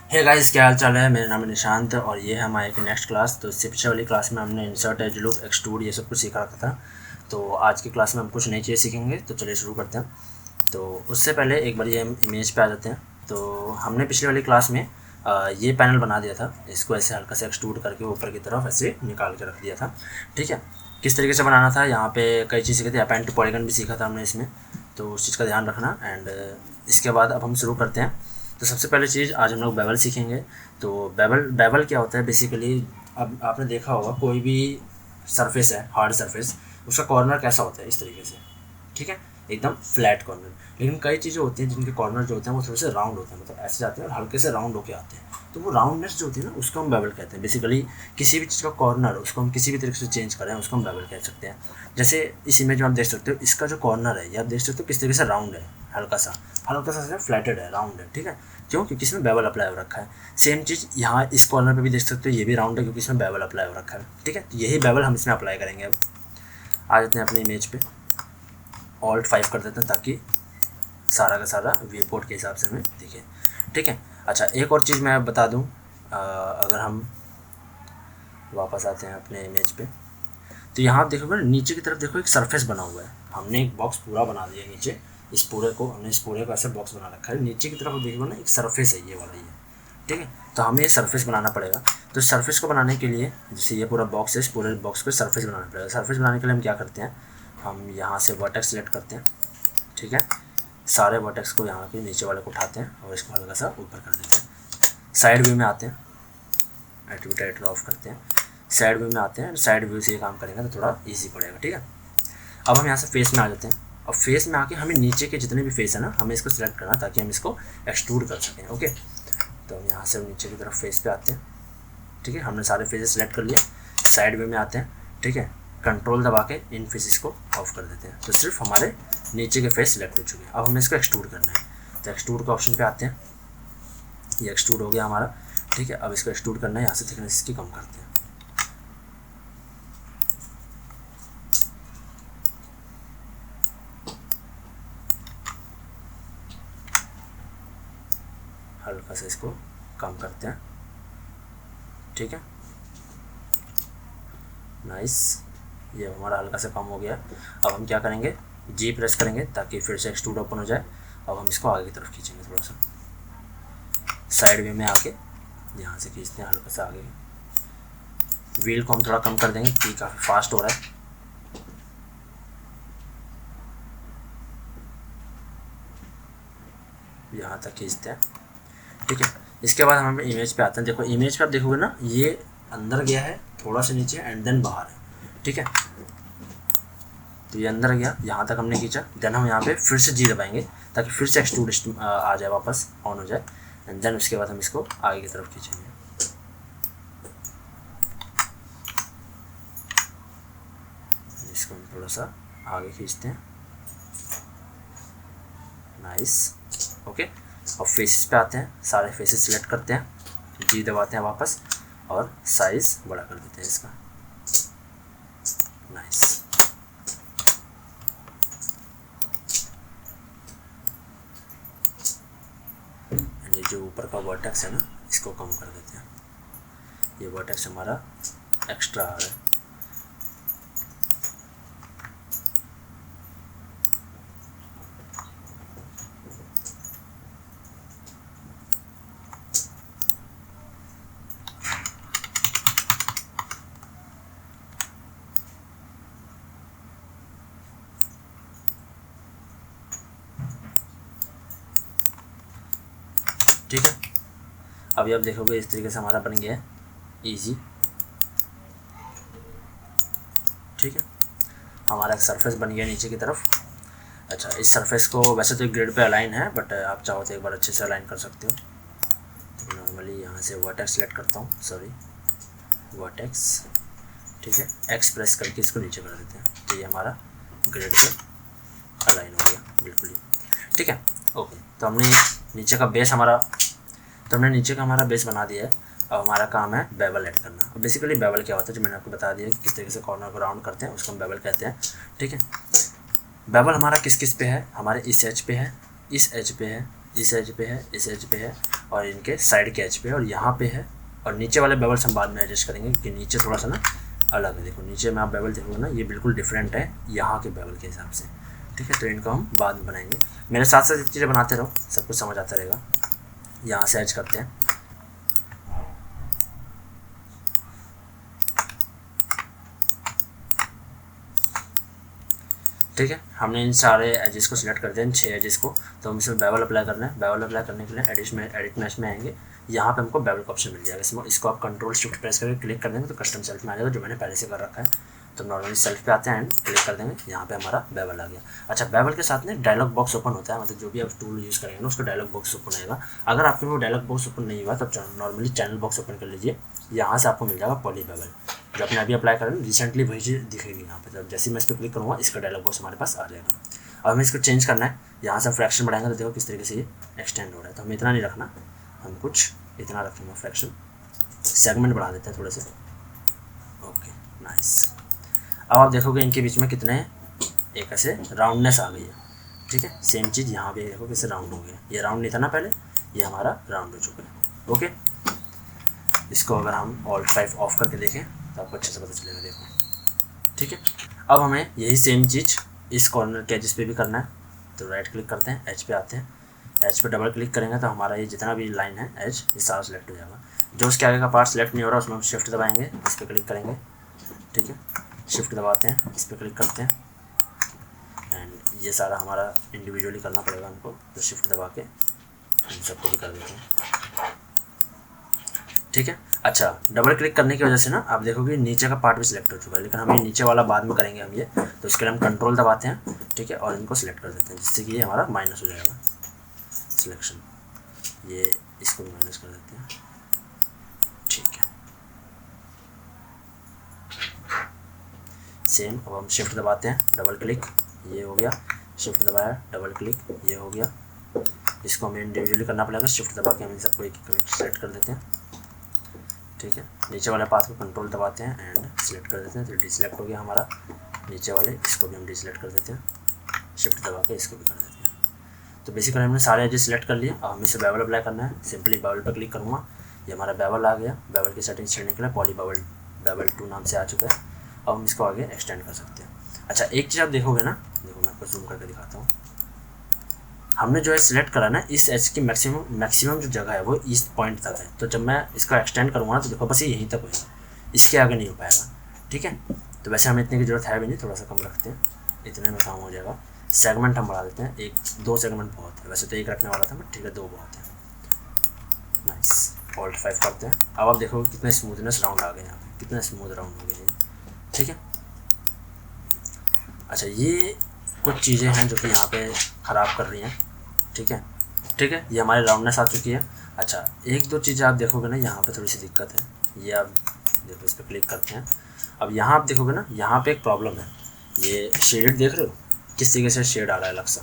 Hey guys, क्या हाल चाल है। मेरा नाम है निशांत और ये है हमारी एक नेक्स्ट क्लास। तो इससे पिछले वाली क्लास में हमने इंसर्ट, एज लूप, एक्सट्रूड ये सब कुछ सीखा रखा था। तो आज की क्लास में हम कुछ नई चीज़ें सीखेंगे। तो चलिए शुरू करते हैं। तो उससे पहले एक बार ये हम इमेज पे आ जाते हैं। तो हमने पिछले वाली क्लास में ये पैनल बना दिया था। इसको ऐसे हल्का से एक्सट्रूड करके ऊपर की तरफ ऐसे निकाल के रख दिया था। ठीक है, किस तरीके से बनाना था, यहाँ पे कई चीज़ सीखे थे। अपेंड टू पॉलीगन भी सीखा था हमने इसमें, तो उस चीज़ का ध्यान रखना। एंड इसके बाद अब हम शुरू करते हैं। तो सबसे पहले चीज़ आज हम लोग बेवल सीखेंगे। तो बेवल क्या होता है बेसिकली। अब आपने देखा होगा कोई भी सरफेस है, हार्ड सरफेस, उसका कॉर्नर कैसा होता है, इस तरीके से। ठीक है, एकदम फ्लैट कॉर्नर। लेकिन कई चीज़ें होती हैं जिनके कॉर्नर जो होते हैं वो थोड़े से राउंड होते हैं, मतलब ऐसे जाते हैं और हल्के से राउंड होके आते हैं। तो वो राउंडनेस जो होती है ना, उसको हम बेवल कहते हैं। बेसिकली किसी भी चीज़ का कॉर्नर, उसको हम किसी भी तरीके से चेंज करें, उसको हम बेवल कह सकते हैं। जैसे इस इमेज में आप देख सकते हो, इसका जो कॉर्नर है, ये आप देख सकते हो किस तरीके से राउंड है, हल्का सा फ्लैटेड है, राउंड है। ठीक है, क्यों? क्योंकि इसमें बेवल अप्लाई हो रखा है। सेम चीज़ यहाँ इस कॉर्नर पे भी देख सकते हो, ये भी राउंड है क्योंकि इसमें बेवल अप्लाई हो रखा है। ठीक है, तो यही बेवल हम इसमें अप्लाई करेंगे। अब आ जाते हैं अपने इमेज पे, Alt 5 कर देते हैं ताकि सारा का सारा व्यू पोर्ट के हिसाब से हमें दिखे। ठीक है, अच्छा एक और चीज़ मैं बता दूँ। अगर हम वापस आते हैं अपने इमेज पे, तो यहाँ आप देखोगे ना, नीचे की तरफ देखो एक सरफेस बना हुआ है। हमने एक बॉक्स पूरा बना दिया है नीचे। इस पूरे को ऐसे बॉक्स बना रखा है। नीचे की तरफ देखोगे ना, एक सरफेस है, ये वाला ये। ठीक है, तो हमें ये सरफेस बनाना पड़ेगा। तो सरफेस को बनाने के लिए, जैसे ये पूरा बॉक्स है, इस पूरे बॉक्स को सरफेस बनाना पड़ेगा। सरफेस बनाने के लिए हम क्या करते हैं, हम यहाँ से वर्टेक्स सेलेक्ट करते हैं। ठीक है, सारे वर्टेक्स को यहाँ के नीचे वाले को उठाते हैं और इसको हल्का सा ऊपर कर देते हैं। साइड व्यू में आते हैं, एट्रीब्यूट एडिटर ऑफ करते हैं, साइड व्यू में आते हैं। साइड व्यू से ये काम करेंगे तो थोड़ा इजी पड़ेगा। ठीक है, अब हम यहाँ से फेस में आ जाते हैं। अब फेस में आके हमें नीचे के जितने भी फेस है ना, हमें इसको सिलेक्ट करना ताकि हम इसको एक्सट्रूड कर सकें। ओके, तो हम यहाँ से नीचे की तरफ फेस पे आते हैं। ठीक है, हमने सारे फेसेस सेलेक्ट कर लिए। साइड व्यू में आते हैं। ठीक है, कंट्रोल दबा के इन फेसेस को ऑफ कर देते हैं, तो सिर्फ हमारे नीचे के फेस सिलेक्ट हो चुके हैं। अब हमें इसको एक्सट्रूड करना है, तो एक्सट्रूड के ऑप्शन पे आते हैं। ये एक्सट्रूड हो गया हमारा। ठीक है, अब इसको एक्सट्रूड करना है, यहाँ से थिकनेस इसकी कम करते हैं। हल्का से इसको कम करते हैं। ठीक है, नाइस, ये हमारा हल्का से कम हो गया। अब हम क्या करेंगे, जी प्रेस करेंगे ताकि फिर से एक्सट्रूड ओपन हो जाए। अब हम इसको आगे की तरफ खींचेंगे, थोड़ा सा साइड व्यू में आके यहाँ से खींचते हैं हल्का सा आगे। व्हील को हम थोड़ा कम कर देंगे क्योंकि काफ़ी फास्ट हो रहा है। यहाँ तक खींचते हैं। ठीक है, इसके बाद हम इमेज पे आते हैं। देखो इमेज पे आप देखोगे ना, ये अंदर गया है थोड़ा सा नीचे एंड देन बाहर है। ठीक है, तो ये अंदर गया, यहाँ तक हमने खींचा। देन हम यहाँ पे फिर से जी दबाएंगे ताकि फिर से एक्सट्रूड आ जाए, वापस ऑन हो जाए। एंड देन उसके बाद हम इसको आगे की तरफ खींचेंगे। इसको हम थोड़ा सा आगे खींचते हैं। Nice, okay. अब फेसेस पे आते हैं, सारे फेसेस सिलेक्ट करते हैं, जी दबाते हैं वापस और साइज बड़ा कर देते हैं इसका। नाइस, ये जो ऊपर का वर्टेक्स है ना, इसको कम कर देते हैं। ये वर्टेक्स हमारा एक्स्ट्रा आ रहा है। ठीक है, अभी आप देखोगे इस तरीके से हमारा बन गया है, इजी। ठीक है, हमारा एक सरफेस बन गया नीचे की तरफ। अच्छा, इस सरफेस को वैसे तो एक ग्रिड पे अलाइन है, बट आप चाहो तो एक बार अच्छे से अलाइन कर सकते हो। तो नॉर्मली यहाँ से वर्टेक्स सेलेक्ट करता हूँ, सॉरी वर्टेक्स। ठीक है, एक्स प्रेस करके इसको नीचे कर देते हैं, तो ये हमारा ग्रिड पे अलाइन हो गया बिल्कुल ही। ठीक है, ओके। तो हमने नीचे का बेस हमारा बेस बना दिया है। अब हमारा काम है बेवल ऐड करना। अब बेसिकली बेवल क्या होता है, जो मैंने आपको बता दिया कि किस तरीके से कॉर्नर को राउंड करते हैं, उसको हम बेवल कहते हैं। ठीक है, बेवल हमारा किस किस पे है, हमारे इस एज पे है, इस एज पे है, इस एज पे है, इस एज पे है और इनके साइड के एज पे, और यहाँ पे है, और नीचे वाले बेवल्स हम बाद में एडजस्ट करेंगे क्योंकि नीचे थोड़ा सा ना अलग है। देखो नीचे में आप बेवल देखोगे ना, ये बिल्कुल डिफरेंट है यहाँ के बेवल के हिसाब से, ठीक है। तो इनको हम बाद में बनाएंगे, मेरे साथ साथ चीज़ें बनाते रहो, सब कुछ समझ आता रहेगा। यहाँ से एज करते हैं, ठीक है। हमने इन सारे एजेस को सिलेक्ट कर दिया, इन 6 एजेस को। तो हम इसमें बेवल अप्लाई करना है। बेवल अप्लाई करने के लिए एडिट मैच में आएंगे, यहाँ पे हमको बेवल का ऑप्शन मिल जाएगा। इसको आप कंट्रोल शिफ्ट प्रेस करके क्लिक कर देंगे तो कस्टम सेल्फ में आ जाएगा, जो मैंने पहले से कर रखा है। तो नॉर्मली सेल्फ पे आते हैं एंड क्लिक कर देंगे, यहाँ पे हमारा बेवल आ गया। अच्छा, बेवल के साथ में डायलॉग बॉक्स ओपन होता है, मतलब जो भी आप टूल यूज़ करेंगे ना उसका डायलॉग बॉक्स ओपन आएगा। अगर आपके वो डायलॉग बॉक्स ओपन नहीं हुआ तो नॉर्मली चैनल बॉक्स ओपन कर लीजिए, यहाँ से आपको मिल जाएगा पॉली बेवल, जो आपने अभी अप्लाई करें रिसेंटली वही चीज़ दिखेगी यहाँ पे। जब जैसे मैं इस पर क्लिक करूँगा इसका डायलॉग बॉक्स हमारे पास आ जाएगा। अब हमें इसको चेंज करना है, यहाँ से फ्रैक्शन बढ़ाएंगे तो देखो किस तरीके से ये एक्सटेंड हो रहा है। तो हमें इतना नहीं रखना, हम कुछ इतना रखेंगे फ्रैक्शन, सेगमेंट बढ़ा देते हैं थोड़े से। Okay, nice. अब आप देखोगे इनके बीच में कितने एक ऐसे राउंडनेस आ गई है, ठीक है। सेम चीज़ यहाँ पे देखो कैसे राउंड हो गया, ये राउंड नहीं था ना पहले, ये हमारा राउंड हो चुका है। ओके, इसको अगर हम Alt 5 ऑफ करके देखें तो आपको अच्छे से पता चलेगा, देखो, ठीक है। अब हमें यही सेम चीज़ इस कॉर्नर के एजेस पे भी करना है। तो राइट क्लिक करते हैं, एज पे आते हैं, एज पे डबल क्लिक करेंगे तो हमारा ये जितना भी लाइन है एज, ये सारा सिलेक्ट हो जाएगा। जो उसके आगे का पार्ट सिलेक्ट नहीं हो रहा उसमें हम शिफ्ट दबाएंगे, इस पर क्लिक करेंगे, ठीक है। शिफ्ट दबाते हैं, इस पर क्लिक करते हैं एंड ये सारा हमारा इंडिविजुअली करना पड़ेगा हमको, तो शिफ्ट दबा के हम सबको भी कर देते हैं, ठीक है। अच्छा, डबल क्लिक करने की वजह से ना आप देखोगे नीचे का पार्ट भी सिलेक्ट हो चुका है, लेकिन हमें नीचे वाला बाद में करेंगे हम ये। तो इसके लिए हम कंट्रोल दबाते हैं, ठीक है, और इनको सिलेक्ट कर देते हैं, जिससे कि ये हमारा माइनस हो जाएगा सिलेक्शन। ये इसको भी माइनस कर देते हैं, ठीक है। सेम, अब हम शिफ्ट दबाते हैं, डबल क्लिक, ये हो गया, शिफ्ट दबाया, डबल क्लिक, ये हो गया। इसको हमें इंडिविजुअली करना पड़ेगा, शिफ्ट दबा के हम इन सबको एक सेलेक्ट कर देते हैं, ठीक है। नीचे वाले पाथ को कंट्रोल दबाते हैं एंड सिलेक्ट कर देते हैं, तो डिसेलेक्ट हो गया हमारा नीचे वाले, इसको भी हम डिसेलेक्ट कर देते हैं, शिफ्ट दबा के इसको भी कर देते हैं। तो बेसिकली हमने सारे एजेस सिलेक्ट कर लिए। अब हमें इसे बेवल अप्लाई करना है, सिंपली बेवल पर क्लिक करूँगा, ये हमारा बेवल आ गया। बेवल की सेटिंग्स चढ़ने के लिए पॉली बेवल 2 नाम से आ चुका है। अब हम इसको आगे एक्सटेंड कर सकते हैं। अच्छा, एक चीज़ आप देखोगे ना, देखो मैं आपको जूम करके दिखाता हूँ, हमने जो है सिलेक्ट करा ना, इस एज की मैक्सिमम जो जगह है वो ईस्ट पॉइंट तक है। तो जब मैं इसका एक्सटेंड करूँगा ना तो देखो बस ये यहीं तक होगा, इसके आगे नहीं हो पाएगा, ठीक है। तो वैसे हमें इतने की जरूरत है भी नहीं, थोड़ा सा कम रखते हैं, इतने में काम हो जाएगा। सेगमेंट हम बढ़ा देते हैं, 1-2 सेगमेंट बहुत है, वैसे तो 1 रखने वाला था बट ठीक है 2 बहुत है। नाइस, Alt 5 करते हैं। अब आप देखो कितने स्मूथनेस राउंड आ गए यहाँ पे, कितना स्मूथ राउंड हो गया, ठीक है। अच्छा, ये कुछ चीज़ें हैं जो कि यहाँ पे ख़राब कर रही हैं, ठीक है, ठीक है। ये हमारी राउंडनेस आ चुकी है। अच्छा, 1-2 चीज़ें आप देखोगे ना यहाँ पे थोड़ी सी दिक्कत है, ये आप देखो, इस पर क्लिक करते हैं। अब यहाँ आप देखोगे ना, यहाँ पे एक प्रॉब्लम है, ये शेडेड देख रहे हो किस तरीके से शेड आ रहा है अलग सा,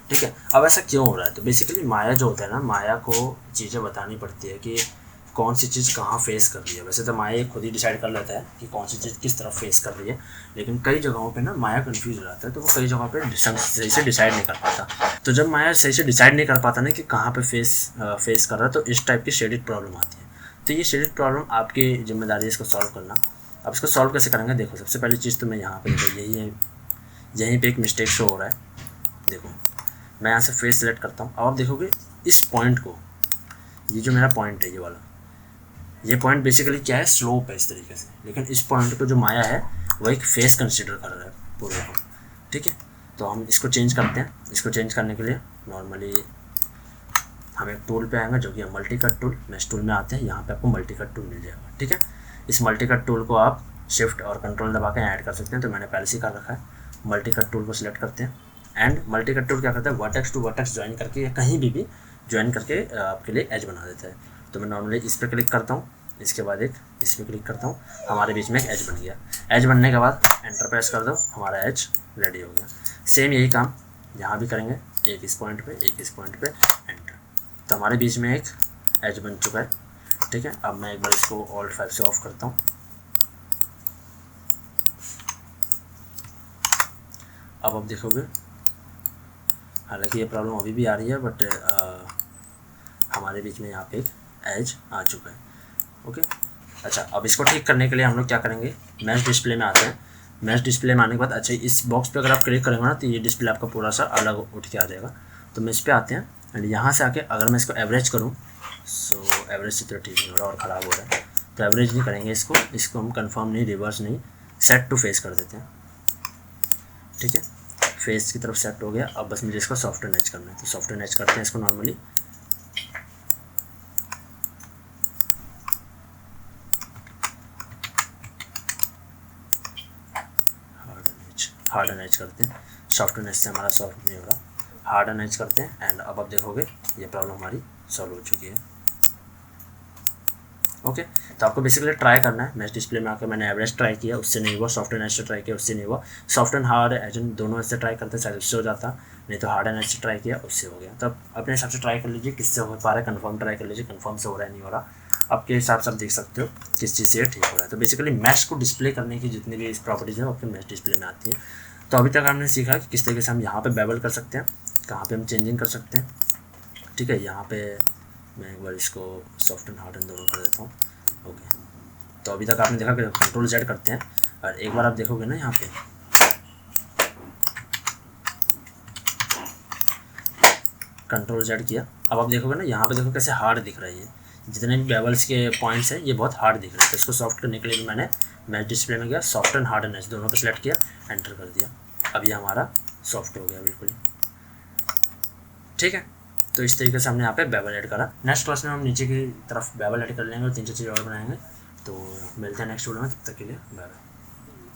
ठीक है। अब ऐसा क्यों हो रहा है, तो बेसिकली माया जो होता है ना, माया को चीज़ें बतानी पड़ती है कि कौन सी चीज़ कहाँ फेस कर रही है। वैसे तो माया खुद ही डिसाइड कर लेता है कि कौन सी चीज़ किस तरफ फेस कर रही है, लेकिन कई जगहों पे ना माया कंफ्यूज हो जाता है, तो वो कई जगहों पे सही से डिसाइड नहीं कर पाता। तो जब माया सही से डिसाइड नहीं कर पाता ना कि कहाँ पे फेस कर रहा है, तो इस टाइप की शेडेड प्रॉब्लम आती है। तो ये शेडेड प्रॉब्लम आपकी जिम्मेदारी है इसको सॉल्व करना। अब इसको सॉल्व कैसे करेंगे, देखो सबसे पहली चीज़ तो मैं यहाँ पे देखो यहीं पे एक मिस्टेक शो हो रहा है। देखो मैं यहाँ से फेस सेलेक्ट करता हूँ, अब आप देखोगे इस पॉइंट को, ये जो मेरा पॉइंट है ये वाला, ये पॉइंट बेसिकली क्या है, स्लोप है इस तरीके से, लेकिन इस पॉइंट को जो माया है वो एक फेस कंसिडर कर रहा है पूरे को, ठीक है। तो हम इसको चेंज करते हैं। इसको चेंज करने के लिए नॉर्मली हम एक टूल पे आएंगे जो कि multi cut tool, mash tool में आते हैं, यहाँ पे आपको मल्टी कट टूल मिल जाएगा, ठीक है। इस मल्टी कट टूल को आप शिफ्ट और कंट्रोल दबा के ऐड कर सकते हैं, तो मैंने पहले से कर रखा है। मल्टी कट टूल को सिलेक्ट करते हैं एंड मल्टी कट टूल क्या करता है, वर्टेक्स टू वर्टेक्स ज्वाइन करके या कहीं भी ज्वाइन करके आपके लिए एज बना देता है। तो मैं नॉर्मली इस पर क्लिक करता हूँ, इसके बाद एक इस पर क्लिक करता हूँ, हमारे बीच में एक एज बन गया। एज बनने के बाद एंटर प्रेस कर दो, हमारा एज रेडी हो गया। सेम यही काम यहाँ भी करेंगे, एक इस पॉइंट पे, एक इस पॉइंट पे, एंटर। तो हमारे बीच में एक एज बन चुका है, ठीक है। अब मैं एक बार इसको Alt 5 से ऑफ करता हूँ। अब आप देखोगे हालांकि ये प्रॉब्लम अभी भी आ रही है, बट हमारे बीच में यहाँ पे एक एज आ चुका है। ओके, अच्छा अब इसको ठीक करने के लिए हम लोग क्या करेंगे, मैश डिस्प्ले में आते हैं। मैश डिस्प्ले में आने के बाद अच्छा इस बॉक्स पे अगर आप क्लिक करेंगे ना तो ये डिस्प्ले आपका पूरा सा अलग उठ के आ जाएगा। तो मैं इस पर आते हैं एंड यहाँ से आके अगर मैं इसको एवरेज करूँ, सो एवरेज से तो ठीक नहीं हो रहा और ख़राब हो रहा है, तो एवरेज नहीं करेंगे इसको हम कंफर्म नहीं, रिवर्स नहीं, सेट टू फेस कर देते हैं। ठीक है, फेस की तरफ सेट हो गया। अब बस मुझे इसको सॉफ्टवेयर नेच करना है, तो सॉफ्टवेयर नेच करते हैं इसको नॉर्मली। हार्ड एन एच करते हैं, सॉफ्टवेयर नेच से हमारा सॉल्व नहीं हो रहा, हार्ड एन एच करते हैं एंड अब आप देखोगे ये प्रॉब्लम हमारी सॉल्व हो चुकी है। ओके, तो आपको बेसिकली ट्राई करना है। मैच डिस्प्ले में आकर मैंने एवरेज ट्राई किया, उससे नहीं हुआ, सॉफ्टवेयर नेच से ट्राई किया, उससे नहीं हुआ, सॉफ्ट एंड हार्ड एजन दोनों से ट्राई करते शायद उससे हो जाता, नहीं तो हार्ड एंड एच से ट्राई किया उससे हो गया। तो अपने हिसाब से ट्राई कर लीजिए किससे हो पा रहा है, कन्फर्म ट्राई कर लीजिए, कन्फर्म से हो रहा है नहीं हो रहा, आपके हिसाब से आप देख सकते हो किस चीज़ से ठीक हो रहा है। तो बेसिकली मैश को डिस्प्ले करने की जितनी भी प्रॉपर्टीज़ हैं वो अपने मैश डिस्प्ले में आती है। तो अभी तक हमने सीखा कि किस तरीके से हम यहाँ पे बेवल कर सकते हैं, कहाँ पे हम चेंजिंग कर सकते हैं। ठीक है, यहाँ पे मैं एक बार इसको सॉफ्ट एंड हार्ड एंड दोनों कर देता हूँ। ओके, तो अभी तक आपने देखा कि कंट्रोल जेड करते हैं और एक बार आप देखोगे ना यहाँ पे कंट्रोल जेड किया, अब आप देखोगे ना यहाँ पे देखो कैसे हार्ड दिख रही है, जितने भी बेवल्स के पॉइंट्स हैं ये बहुत हार्ड दिख रहे हैं। तो इसको सॉफ्ट करने के लिए भी मैंने मैच डिस्प्ले में गया, soft and hard and H दोनों पे सेलेक्ट किया, एंटर कर दिया, अब ये हमारा सॉफ्ट हो गया बिल्कुल। ठीक है, तो इस तरीके से हमने यहाँ पे बेवल ऐड करा। नेक्स्ट क्लास में हम नीचे की तरफ बेवल ऐड कर लेंगे और 3 4 चीज़ और बनाएंगे। तो मिलते हैं नेक्स्ट वीडियो में, तब तक के लिए बाय बाय।